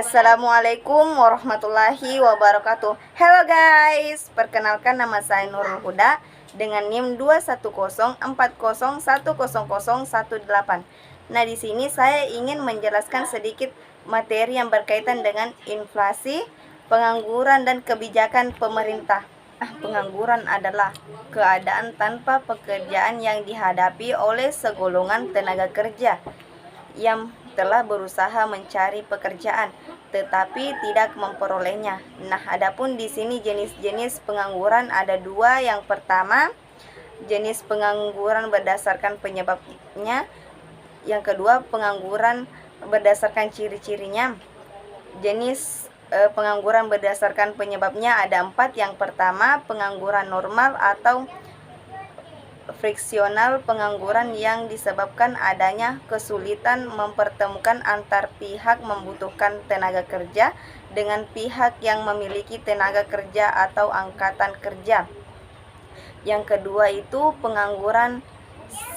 Assalamualaikum warahmatullahi wabarakatuh. Hello guys, perkenalkan nama saya Nurul Huda dengan NIM 21040101018. Nah, di sini saya ingin menjelaskan sedikit materi yang berkaitan dengan inflasi, pengangguran dan kebijakan pemerintah. Pengangguran adalah keadaan tanpa pekerjaan yang dihadapi oleh segolongan tenaga kerja yang telah berusaha mencari pekerjaan tetapi tidak memperolehnya. Nah, adapun di sini jenis-jenis pengangguran ada dua. Yang pertama, jenis pengangguran berdasarkan penyebabnya. Yang kedua, pengangguran berdasarkan ciri-cirinya. Jenis pengangguran berdasarkan penyebabnya ada 4. Yang pertama, pengangguran normal atau friksional, pengangguran yang disebabkan adanya kesulitan mempertemukan antar pihak membutuhkan tenaga kerja dengan pihak yang memiliki tenaga kerja atau angkatan kerja. Yang kedua itu pengangguran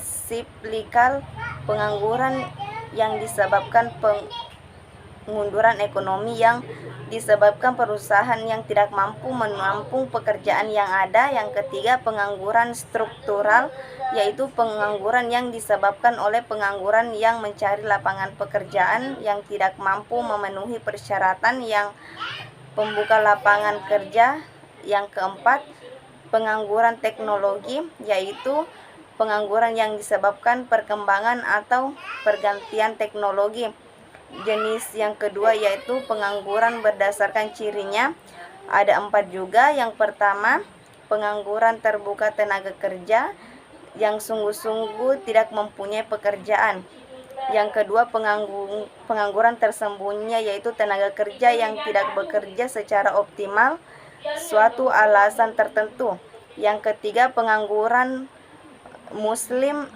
siklikal, pengangguran yang disebabkan pengunduran ekonomi yang disebabkan perusahaan yang tidak mampu menampung pekerjaan yang ada. Yang ketiga, pengangguran struktural, yaitu pengangguran yang disebabkan oleh pengangguran yang mencari lapangan pekerjaan yang tidak mampu memenuhi persyaratan yang pembuka lapangan kerja. Yang keempat, pengangguran teknologi, yaitu pengangguran yang disebabkan perkembangan atau pergantian teknologi. Jenis yang kedua yaitu pengangguran berdasarkan cirinya, ada 4 juga. Yang pertama, pengangguran terbuka tenaga kerja yang sungguh-sungguh tidak mempunyai pekerjaan. Yang kedua, pengangguran tersembunyi, yaitu tenaga kerja yang tidak bekerja secara optimal suatu alasan tertentu. Yang ketiga, pengangguran muslim,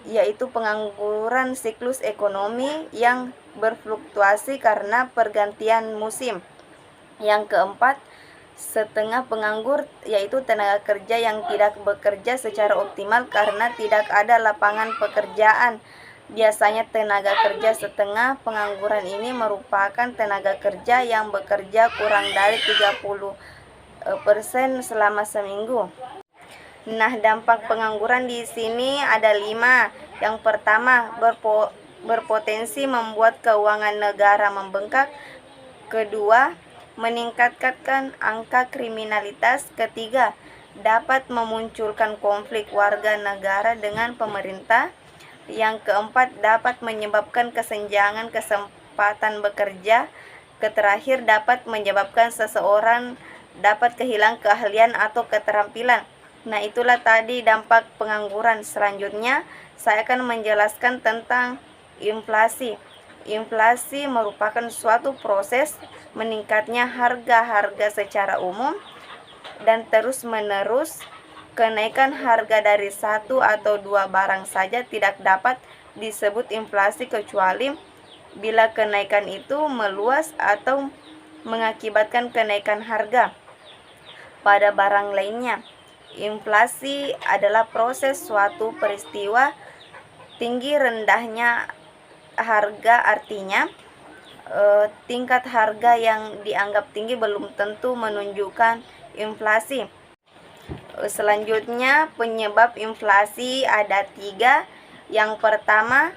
yaitu pengangguran siklus ekonomi yang berfluktuasi karena pergantian musim. Yang keempat, setengah penganggur, yaitu tenaga kerja yang tidak bekerja secara optimal karena tidak ada lapangan pekerjaan. Biasanya tenaga kerja setengah pengangguran ini merupakan tenaga kerja yang bekerja kurang dari 30% selama seminggu. Nah, dampak pengangguran di sini ada 5. Yang pertama, berpotensi membuat keuangan negara membengkak. Kedua, meningkatkan angka kriminalitas. Ketiga, dapat memunculkan konflik warga negara dengan pemerintah. Yang keempat, dapat menyebabkan kesenjangan kesempatan bekerja. Terakhir, dapat menyebabkan seseorang dapat kehilangan keahlian atau keterampilan. Nah, itulah tadi dampak pengangguran. Selanjutnya, saya akan menjelaskan tentang inflasi. Inflasi merupakan suatu proses meningkatnya harga-harga secara umum dan terus-menerus. Kenaikan harga dari satu atau dua barang saja tidak dapat disebut inflasi kecuali bila kenaikan itu meluas atau mengakibatkan kenaikan harga pada barang lainnya. Inflasi adalah proses suatu peristiwa tinggi rendahnya harga, artinya tingkat harga yang dianggap tinggi belum tentu menunjukkan inflasi. Selanjutnya, penyebab inflasi ada 3. Yang pertama,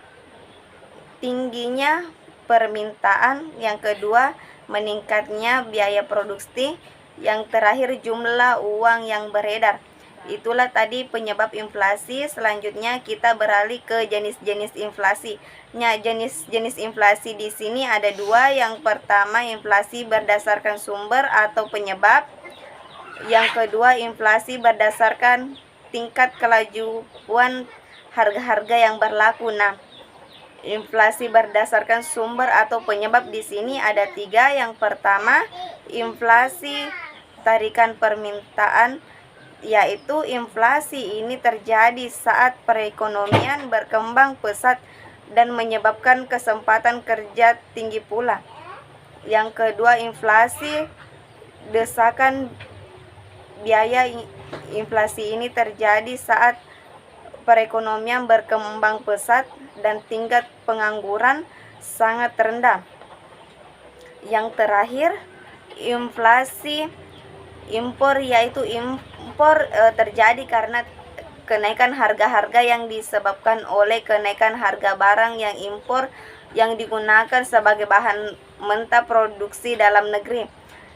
tingginya permintaan. Yang kedua, meningkatnya biaya produksi. Yang terakhir, jumlah uang yang beredar. Itulah tadi penyebab inflasi. Selanjutnya kita beralih ke jenis-jenis inflasi. Nah, jenis-jenis inflasi di sini ada 2. Yang pertama, inflasi berdasarkan sumber atau penyebab. Yang kedua, inflasi berdasarkan tingkat kelajuan harga-harga yang berlaku. Nah, inflasi berdasarkan sumber atau penyebab di sini ada 3. Yang pertama, inflasi tarikan permintaan, yaitu inflasi ini terjadi saat perekonomian berkembang pesat dan menyebabkan kesempatan kerja tinggi pula. Yang kedua, inflasi desakan biaya. Inflasi ini terjadi saat perekonomian berkembang pesat dan tingkat pengangguran sangat rendah. Yang terakhir, inflasi impor, yaitu impor terjadi karena kenaikan harga-harga yang disebabkan oleh kenaikan harga barang yang impor yang digunakan sebagai bahan mentah produksi dalam negeri.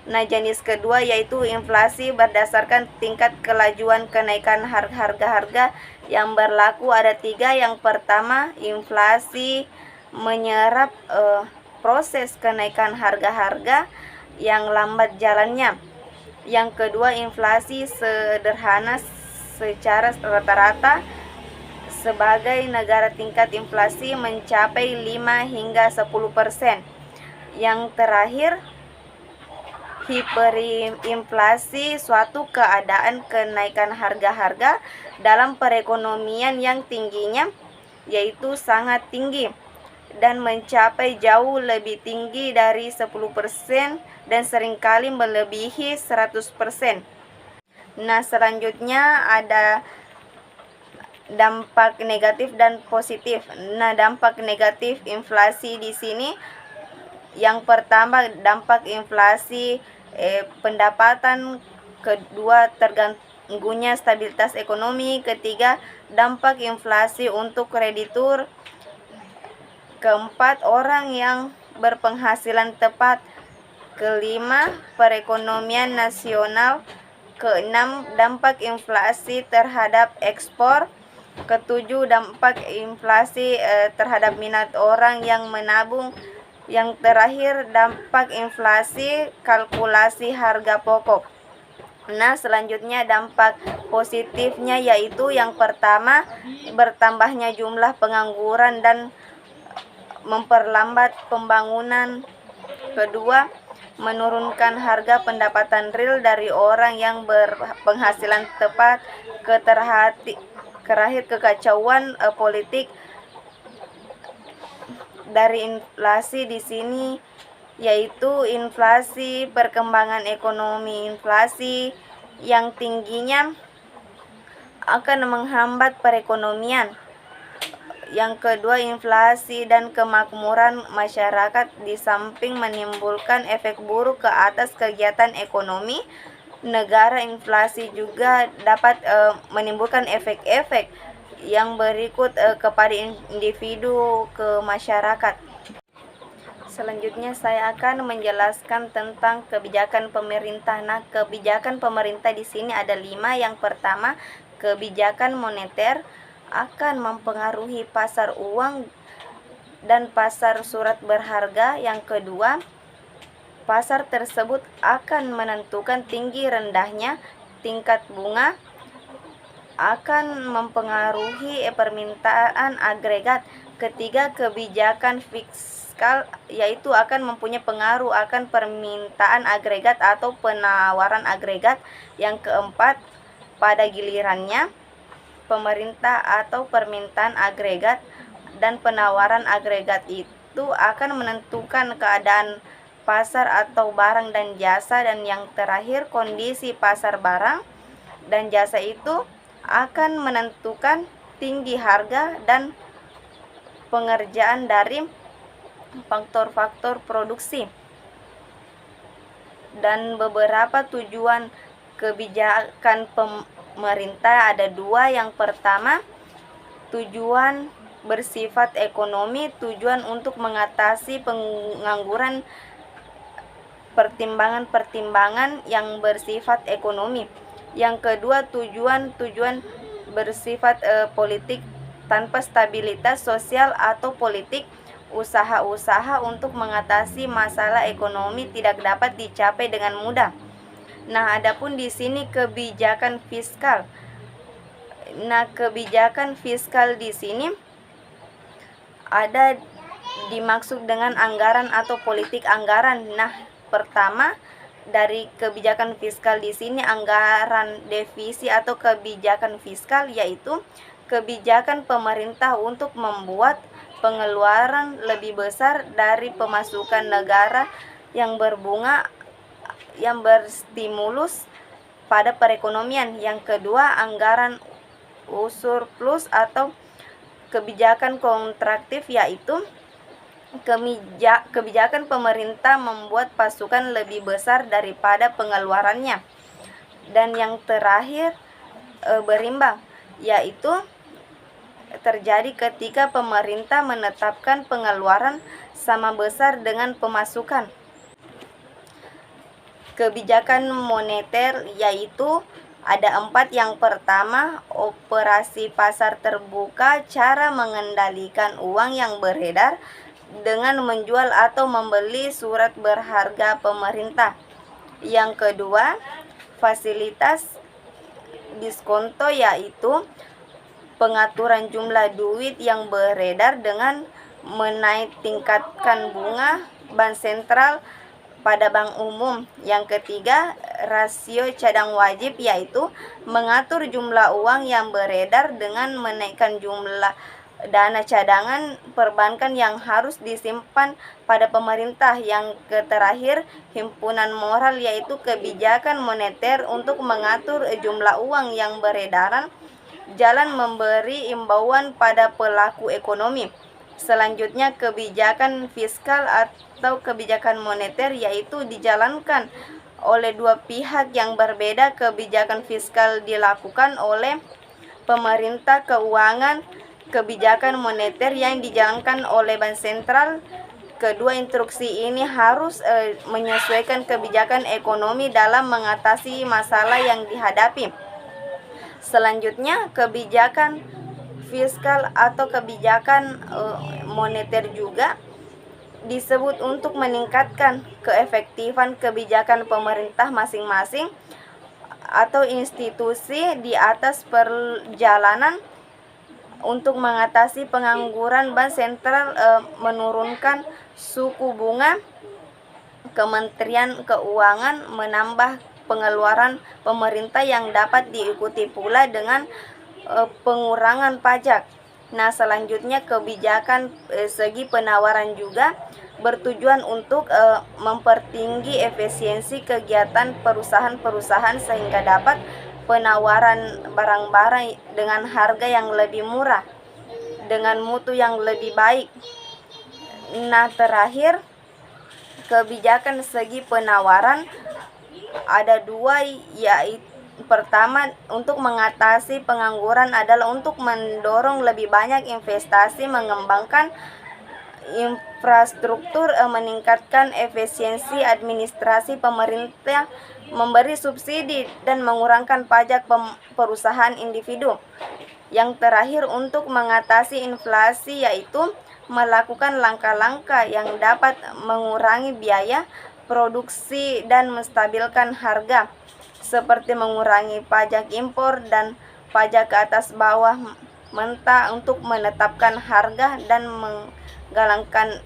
Nah, jenis kedua yaitu inflasi berdasarkan tingkat kelajuan kenaikan harga-harga yang berlaku ada 3. Yang pertama, inflasi menyerap proses kenaikan harga-harga yang lambat jalannya. Yang kedua, inflasi sederhana secara rata-rata sebagai negara tingkat inflasi mencapai 5 hingga 10%. Yang terakhir, hiperinflasi, suatu keadaan kenaikan harga-harga dalam perekonomian yang tingginya yaitu sangat tinggi dan mencapai jauh lebih tinggi dari 10% dan seringkali melebihi 100%. Nah, selanjutnya ada dampak negatif dan positif. Nah, dampak negatif inflasi di sini yang pertama, dampak inflasi pendapatan. Kedua, terganggunya stabilitas ekonomi. Ketiga, dampak inflasi untuk kreditur. Keempat, orang yang berpenghasilan tepat. Kelima, perekonomian nasional. Keenam, dampak inflasi terhadap ekspor. Ketujuh, dampak inflasi terhadap minat orang yang menabung. Yang terakhir, dampak inflasi kalkulasi harga pokok. Nah, selanjutnya dampak positifnya yaitu yang pertama, bertambahnya jumlah pengangguran dan memperlambat pembangunan. Kedua, menurunkan harga pendapatan real dari orang yang berpenghasilan tepat. Terakhir, kekacauan politik dari inflasi di sini yaitu inflasi, perkembangan ekonomi. Inflasi yang tingginya akan menghambat perekonomian. Yang kedua, inflasi dan kemakmuran masyarakat di samping menimbulkan efek buruk ke atas kegiatan ekonomi negara, inflasi juga dapat menimbulkan efek-efek yang berikut kepada individu, ke masyarakat. Selanjutnya saya akan menjelaskan tentang kebijakan pemerintah. Nah, kebijakan pemerintah di sini ada 5. Yang pertama, kebijakan moneter akan mempengaruhi pasar uang dan pasar surat berharga. Yang kedua, pasar tersebut akan menentukan tinggi rendahnya tingkat bunga, akan mempengaruhi permintaan agregat. Ketiga, kebijakan fiskal yaitu akan mempunyai pengaruh akan permintaan agregat atau penawaran agregat. Yang keempat, pada gilirannya pemerintah atau permintaan agregat dan penawaran agregat itu akan menentukan keadaan pasar atau barang dan jasa. Dan yang terakhir, kondisi pasar barang dan jasa itu akan menentukan tinggi harga dan pengerjaan dari faktor-faktor produksi. Dan beberapa tujuan kebijakan pemerintah ada 2. Yang pertama, tujuan bersifat ekonomi, tujuan untuk mengatasi pengangguran, pertimbangan-pertimbangan yang bersifat ekonomi. Yang kedua, tujuan bersifat politik, tanpa stabilitas sosial atau politik, usaha-usaha untuk mengatasi masalah ekonomi tidak dapat dicapai dengan mudah. Nah, adapun di sini kebijakan fiskal. Nah, kebijakan fiskal di sini ada dimaksud dengan anggaran atau politik anggaran. Nah, pertama, dari kebijakan fiskal di sini anggaran devisi atau kebijakan fiskal yaitu kebijakan pemerintah untuk membuat pengeluaran lebih besar dari pemasukan negara yang berbunga, yang berstimulus pada perekonomian. Yang kedua, anggaran surplus atau kebijakan kontraktif yaitu kebijakan pemerintah membuat pasukan lebih besar daripada pengeluarannya. Dan yang terakhir, berimbang, yaitu terjadi ketika pemerintah menetapkan pengeluaran sama besar dengan pemasukan. Kebijakan moneter yaitu ada 4. Yang pertama, operasi pasar terbuka, cara mengendalikan uang yang beredar dengan menjual atau membeli surat berharga pemerintah. Yang kedua, fasilitas diskonto yaitu pengaturan jumlah duit yang beredar dengan menaik tingkatkan bunga bank sentral pada bank umum. Yang ketiga, rasio cadang wajib yaitu mengatur jumlah uang yang beredar dengan menaikkan jumlah dana cadangan perbankan yang harus disimpan pada pemerintah. Yang terakhir, himpunan moral yaitu kebijakan moneter untuk mengatur jumlah uang yang beredaran, jalan memberi imbauan pada pelaku ekonomi. Selanjutnya, kebijakan fiskal atau kebijakan moneter yaitu dijalankan oleh dua pihak yang berbeda. Kebijakan fiskal dilakukan oleh pemerintah keuangan, kebijakan moneter yang dijalankan oleh bank sentral. Kedua instruksi ini harus menyesuaikan kebijakan ekonomi dalam mengatasi masalah yang dihadapi. Selanjutnya, kebijakan fiskal atau kebijakan moneter juga disebut untuk meningkatkan keefektifan kebijakan pemerintah masing-masing atau institusi di atas perjalanan untuk mengatasi pengangguran. Bank sentral menurunkan suku bunga, Kementerian Keuangan menambah pengeluaran pemerintah yang dapat diikuti pula dengan pengurangan pajak. Nah, selanjutnya kebijakan segi penawaran juga bertujuan untuk mempertinggi efisiensi kegiatan perusahaan-perusahaan sehingga dapat penawaran barang-barang dengan harga yang lebih murah dengan mutu yang lebih baik. Nah, terakhir, kebijakan segi penawaran ada 2, yaitu pertama, untuk mengatasi pengangguran adalah untuk mendorong lebih banyak investasi, mengembangkan infrastruktur, meningkatkan efisiensi administrasi pemerintah, memberi subsidi dan mengurangkan pajak perusahaan individu. Yang terakhir, untuk mengatasi inflasi yaitu melakukan langkah-langkah yang dapat mengurangi biaya produksi dan menstabilkan harga, seperti mengurangi pajak impor dan pajak ke atas bawah mentah untuk menetapkan harga dan menggalakkan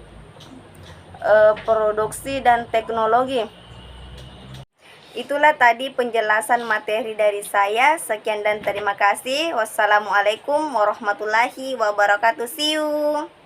produksi dan teknologi. Itulah tadi penjelasan materi dari saya. Sekian dan terima kasih. Wassalamualaikum warahmatullahi wabarakatuh. See you.